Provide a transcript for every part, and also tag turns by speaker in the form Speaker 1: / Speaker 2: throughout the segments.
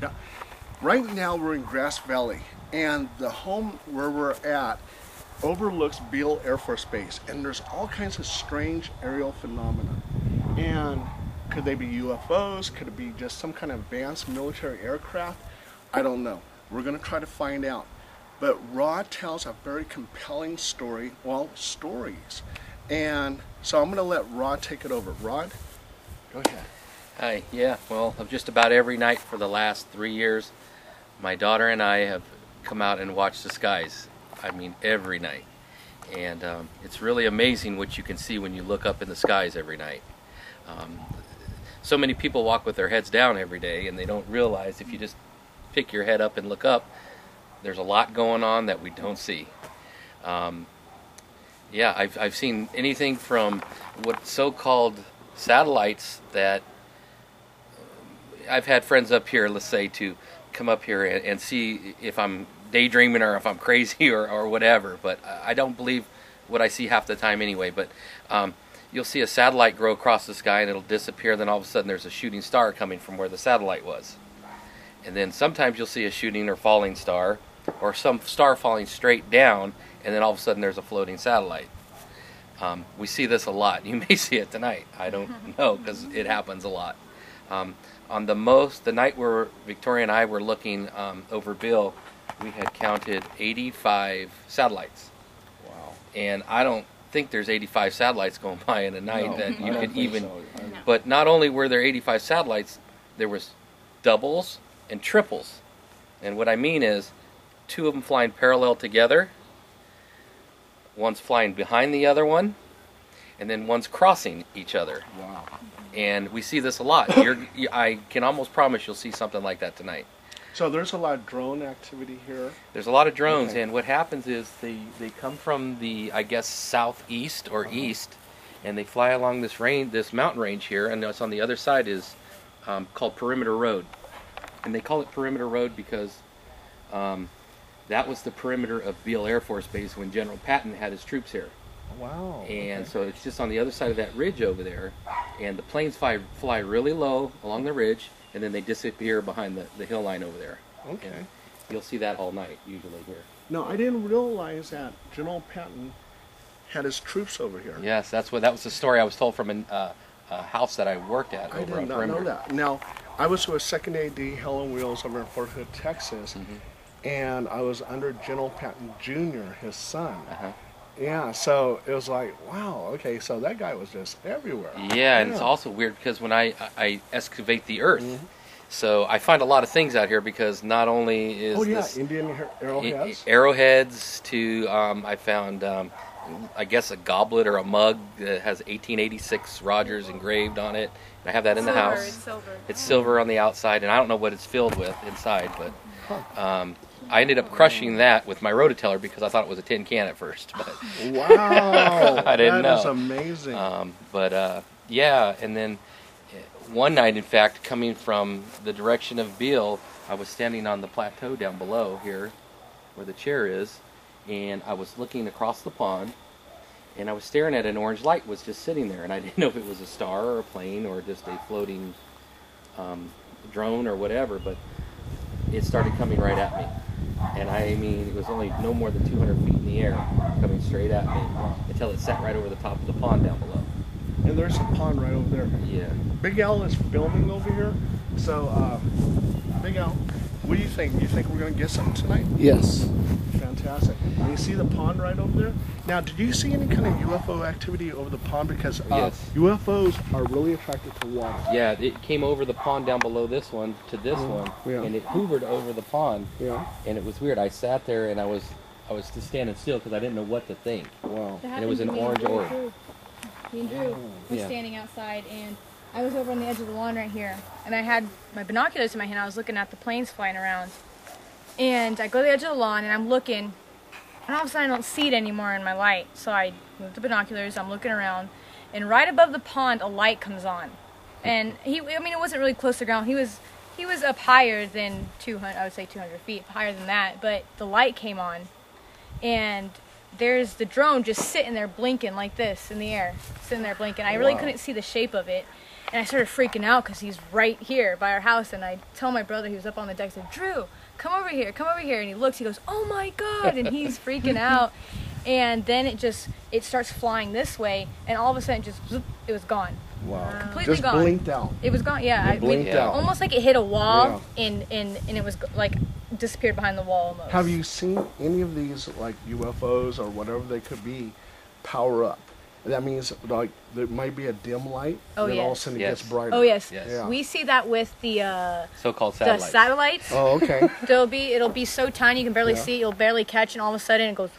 Speaker 1: Yeah. Right now we're in Grass Valley, and the home where we're at overlooks Beale Air Force Base, and there's all kinds of strange aerial phenomena. And could they be UFOs? Could it be just some kind of advanced military aircraft? I don't know. We're going to try to find out. But Rod tells a very compelling story, well, stories. And so I'm going to let Rod take it over. Rod, go ahead.
Speaker 2: Hi, yeah, well, just about every night for the last 3 years, my daughter and I have come out and watched the skies. I mean, every night. And it's really amazing what you can see when you look up in the skies every night. So many people walk with their heads down every day, and they don't realize if you just pick your head up and look up, there's a lot going on that we don't see. Yeah, I've seen anything from what so-called satellites that I've had friends up here, let's say, to come up here and see if I'm daydreaming or if I'm crazy or whatever, but I don't believe what I see half the time anyway. But you'll see a satellite grow across the sky and it'll disappear, then all of a sudden there's a shooting star coming from where the satellite was. And then sometimes you'll see a shooting or falling star, or some star falling straight down, and then all of a sudden there's a floating satellite. We see this a lot. You may see it tonight. I don't know, because it happens a lot. On the night where Victoria and I were looking over Bill, we had counted 85 satellites. Wow. And I don't think there's 85 satellites going by in a night that you could even... So. But not only were there 85 satellites, there was doubles and triples. And what I mean is, 2 of them flying parallel together, one's flying behind the other one, and then one's crossing each other.
Speaker 1: Wow.
Speaker 2: And we see this a lot. I can almost promise you'll see something like that tonight.
Speaker 1: So there's a lot of drone activity here?
Speaker 2: There's a lot of drones, okay. And what happens is they come from the, I guess, southeast or east, and they fly along this mountain range here, and it's on the other side is called Perimeter Road. And they call it Perimeter Road because that was the perimeter of Beale Air Force Base when General Patton had his troops here.
Speaker 1: Wow.
Speaker 2: And so it's just on the other side of that ridge over there, and the planes fly really low along the ridge, and then they disappear behind the hill line over there.
Speaker 1: Okay.
Speaker 2: And you'll see that all night, usually here.
Speaker 1: No, I didn't realize that General Patton had his troops over here.
Speaker 2: Yes, that was the story I was told from a house that I worked at over on Perimeter.
Speaker 1: I did not know that. Now, I was with 2nd AD Hell on Wheels over in Fort Hood, Texas, and I was under General Patton Jr., his son. Yeah, so it was like, wow, okay, so that guy was just everywhere.
Speaker 2: Yeah, and it's also weird because when I excavate the earth, so I find a lot of things out here because not only is this
Speaker 1: Indian arrowheads?
Speaker 2: Arrowheads to, I found, I guess, a goblet or a mug that has 1886 Rogers engraved on it. And I have that in the house.
Speaker 3: It's silver.
Speaker 2: It's silver on the outside, and I don't know what it's filled with inside, but I ended up crushing that with my rototiller because I thought it was a tin can at first. But
Speaker 1: wow,
Speaker 2: I didn't know.
Speaker 1: That is amazing.
Speaker 2: Yeah, and then one night, in fact, coming from the direction of Beale, I was standing on the plateau down below here, where the chair is, and I was looking across the pond, and I was staring at an orange light was just sitting there, and I didn't know if it was a star or a plane or just a floating drone or whatever, but it started coming right at me. And I mean, it was only no more than 200 feet in the air, coming straight at me, until it sat right over the top of the pond down below.
Speaker 1: And there's a pond right over there.
Speaker 2: Yeah.
Speaker 1: Big Al is filming over here. So, Big Al, what do you think? Do you think we're going to get something tonight?
Speaker 4: Yes.
Speaker 1: Fantastic. And you see the pond right over there? Now, did you see any kind of UFO activity over the pond? Because
Speaker 2: yes.
Speaker 1: UFOs are really attracted to water.
Speaker 2: Yeah, it came over the pond down below this one to this one, and it hovered over the pond.
Speaker 1: Yeah.
Speaker 2: And it was weird. I sat there and I was just standing still because I didn't know what to think.
Speaker 1: Wow.
Speaker 2: And it was an orange orb.
Speaker 3: Me and Drew were standing outside, and I was over on the edge of the lawn right here, and I had my binoculars in my hand. I was looking at the planes flying around, and I go to the edge of the lawn, and I'm looking, and all of a sudden I don't see it anymore in my light. So I move the binoculars, I'm looking around, and right above the pond a light comes on. And it wasn't really close to the ground. He was up higher than 200, I would say 200 feet, higher than that, but the light came on, and there's the drone just sitting there blinking like this in the air, sitting there blinking. I really couldn't see the shape of it. And I started freaking out because he's right here by our house. And I tell my brother, he was up on the deck, I said, Drew, come over here. And he looks, he goes, oh my God. And he's freaking out. And then it starts flying this way. And all of a sudden, just, zoop, it was gone.
Speaker 1: Wow.
Speaker 3: Completely
Speaker 1: just
Speaker 3: gone.
Speaker 1: blinked out.
Speaker 3: It was gone, yeah.
Speaker 1: It blinked out.
Speaker 3: Almost like it hit a wall and it was like disappeared behind the wall almost.
Speaker 1: Have you seen any of these like UFOs or whatever they could be power up? That means like there might be a dim light, and then all of a sudden it gets brighter.
Speaker 3: Oh yes.
Speaker 1: Yeah.
Speaker 3: We see that with the
Speaker 2: So-called
Speaker 3: the satellites.
Speaker 1: Oh, okay.
Speaker 3: It'll be so tiny you can barely see. You'll barely catch, and all of a sudden it goes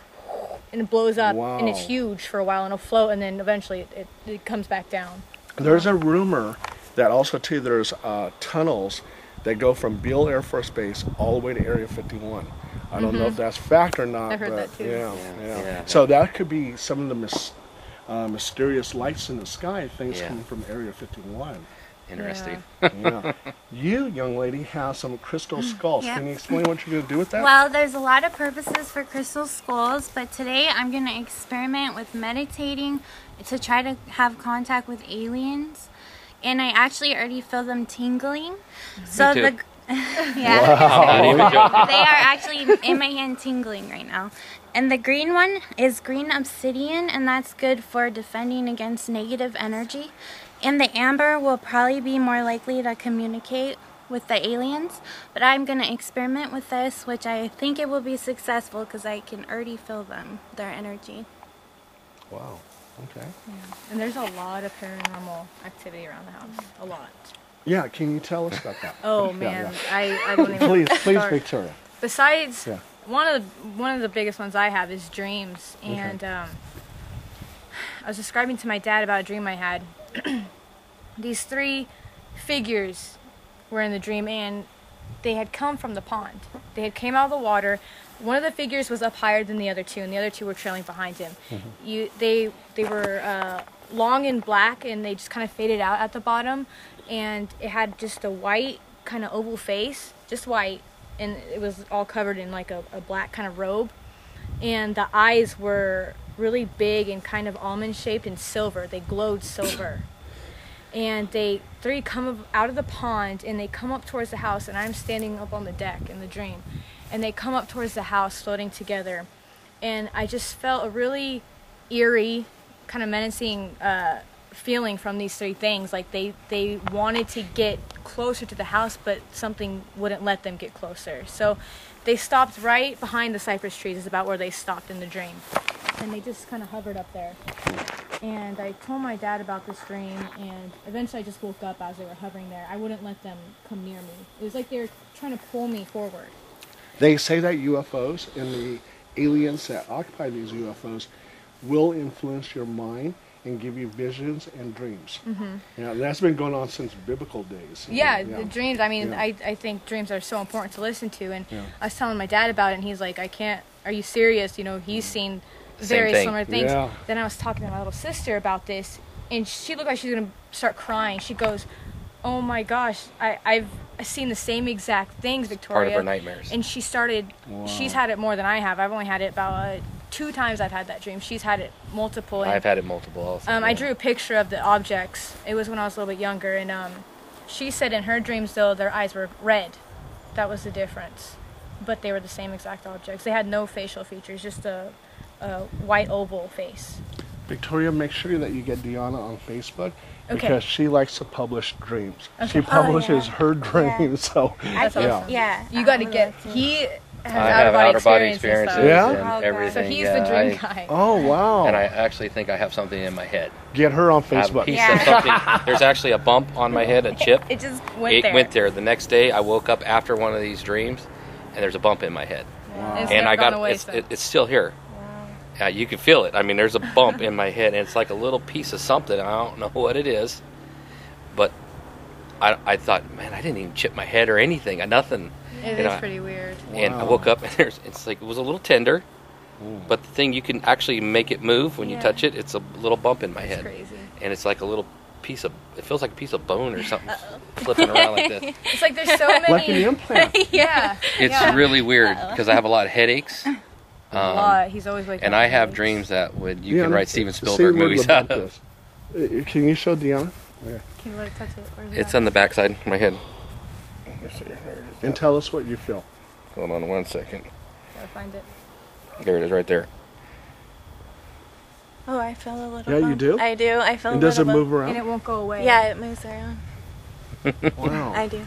Speaker 3: and it blows up, and it's huge for a while, and it'll float, and then eventually it comes back down.
Speaker 1: There's a rumor that also too there's tunnels that go from Beale Air Force Base all the way to Area 51. I don't know if that's fact or not.
Speaker 3: I've heard that too.
Speaker 1: Yeah. So that could be some of the mysterious lights in the sky, things coming from Area 51.
Speaker 2: Interesting.
Speaker 1: Yeah. You, young lady, have some crystal skulls.
Speaker 4: Yep.
Speaker 1: Can you explain what you're going to do with that?
Speaker 4: Well, there's a lot of purposes for crystal skulls, but today I'm going to experiment with meditating to try to have contact with aliens. And I actually already feel them tingling. So
Speaker 2: Me too.
Speaker 4: yeah.
Speaker 2: I'm not even joking.
Speaker 4: They are actually in my hand tingling right now. And the green one is green obsidian, and that's good for defending against negative energy. And the amber will probably be more likely to communicate with the aliens. But I'm going to experiment with this, which I think it will be successful because I can already feel them, their energy.
Speaker 1: Wow. Okay.
Speaker 3: Yeah. And there's a lot of paranormal activity around the house. A lot.
Speaker 1: Yeah, can you tell us about that?
Speaker 3: Oh man, I don't even
Speaker 1: Please,
Speaker 3: start.
Speaker 1: Victoria.
Speaker 3: Besides, one of the biggest ones I have is dreams, and I was describing to my dad about a dream I had. These 3 figures were in the dream, and they had come from the pond. They had came out of the water. One of the figures was up higher than the other 2, and the other 2 were trailing behind him. They were long and black, and they just kind of faded out at the bottom. And it had just a white kind of oval face, just white, and it was all covered in like a black kind of robe. And the eyes were really big and kind of almond shaped and silver. They glowed silver. And they 3 come out of the pond, and they come up towards the house, and I'm standing up on the deck in the dream. And they come up towards the house floating together. And I just felt a really eerie, kind of menacing feeling from these 3 things. Like they wanted to get closer to the house, but something wouldn't let them get closer. So they stopped right behind the cypress trees, is about where they stopped in the dream. And they just kind of hovered up there. And I told my dad about this dream, and eventually I just woke up as they were hovering there. I wouldn't let them come near me. It was like they were trying to pull me forward.
Speaker 1: They say that UFOs and the aliens that occupy these UFOs will influence your mind and give you visions and dreams. Yeah, that's been going on since biblical days.
Speaker 3: The dreams, I mean, I think dreams are so important to listen to. And I was telling my dad about it, and he's like, I can't, are you serious? You know, he's seen very similar things.
Speaker 1: Yeah.
Speaker 3: Then I was talking to my little sister about this, and she looked like she was going to start crying. She goes, oh my gosh, I've seen the same exact things, Victoria.
Speaker 2: Part of her nightmares.
Speaker 3: And she started, she's had it more than I have. I've only had it about 2 times I've had that dream. She's had it multiple. And,
Speaker 2: I've had it multiple also.
Speaker 3: I drew a picture of the objects. It was when I was a little bit younger, and she said in her dreams, though, their eyes were red. That was the difference. But they were the same exact objects. They had no facial features, just a white oval face.
Speaker 1: Victoria, make sure that you get Deanna on Facebook
Speaker 3: Okay.
Speaker 1: because she likes to publish dreams.
Speaker 3: Okay.
Speaker 1: She publishes her dreams, so
Speaker 3: That's awesome.
Speaker 4: Yeah.
Speaker 3: You got to get, he has
Speaker 2: I have
Speaker 3: out-of-body
Speaker 2: experiences
Speaker 3: and
Speaker 1: Yeah?
Speaker 3: stuff.
Speaker 2: and everything.
Speaker 3: So he's the dream guy.
Speaker 1: Oh wow!
Speaker 2: And I actually think I have something in my head.
Speaker 1: Get her on
Speaker 2: I have a
Speaker 1: Facebook.
Speaker 2: piece of something. There's actually a bump on my head, a chip.
Speaker 3: It just
Speaker 2: It went there. The next day, I woke up after one of these dreams, and there's a bump in my head.
Speaker 3: Wow. It's
Speaker 2: And
Speaker 3: never
Speaker 2: I
Speaker 3: gone
Speaker 2: got
Speaker 3: away
Speaker 2: it's,
Speaker 3: since.
Speaker 2: it's still here. You can feel it. I mean, there's a bump in my head, and it's like a little piece of something. I don't know what it is, but I thought, man, I didn't even chip my head or anything. Nothing.
Speaker 3: It is pretty weird.
Speaker 2: And I
Speaker 1: Wow.
Speaker 2: woke up, and it's like it was a little tender, but the thing you can actually make it move when you touch it. It's a little bump in my
Speaker 3: It's
Speaker 2: head,
Speaker 3: crazy.
Speaker 2: and it's like a little piece of. It feels like a piece of bone or something flipping around like this.
Speaker 3: It's like there's so many.
Speaker 1: Like an implant.
Speaker 3: Yeah.
Speaker 2: It's really weird because I have a lot of headaches.
Speaker 3: A lot. He's always waking
Speaker 2: And
Speaker 3: up
Speaker 2: I
Speaker 3: with
Speaker 2: have
Speaker 3: headaches.
Speaker 2: dreams that you can
Speaker 1: Deanna,
Speaker 2: write Steven
Speaker 1: see
Speaker 2: Spielberg
Speaker 1: where
Speaker 2: movies
Speaker 1: the
Speaker 2: out
Speaker 1: bump
Speaker 2: of.
Speaker 1: is. Can you show Deanna? Okay.
Speaker 3: Can you let it touch it? Or is it
Speaker 2: It's
Speaker 3: out?
Speaker 2: on the back side of my head. Let's see. There it is.
Speaker 1: And tell us what you feel.
Speaker 2: Hold on 1 second.
Speaker 3: Gotta find it.
Speaker 2: There it is right there.
Speaker 4: Oh, I feel a little
Speaker 1: Yeah, you
Speaker 4: bump.
Speaker 1: do?
Speaker 4: I do. I feel
Speaker 1: And
Speaker 4: a
Speaker 1: does it
Speaker 4: little
Speaker 1: move
Speaker 4: bump.
Speaker 1: around?
Speaker 3: And it won't go away.
Speaker 4: Yeah, it moves around.
Speaker 1: Wow.
Speaker 4: I do.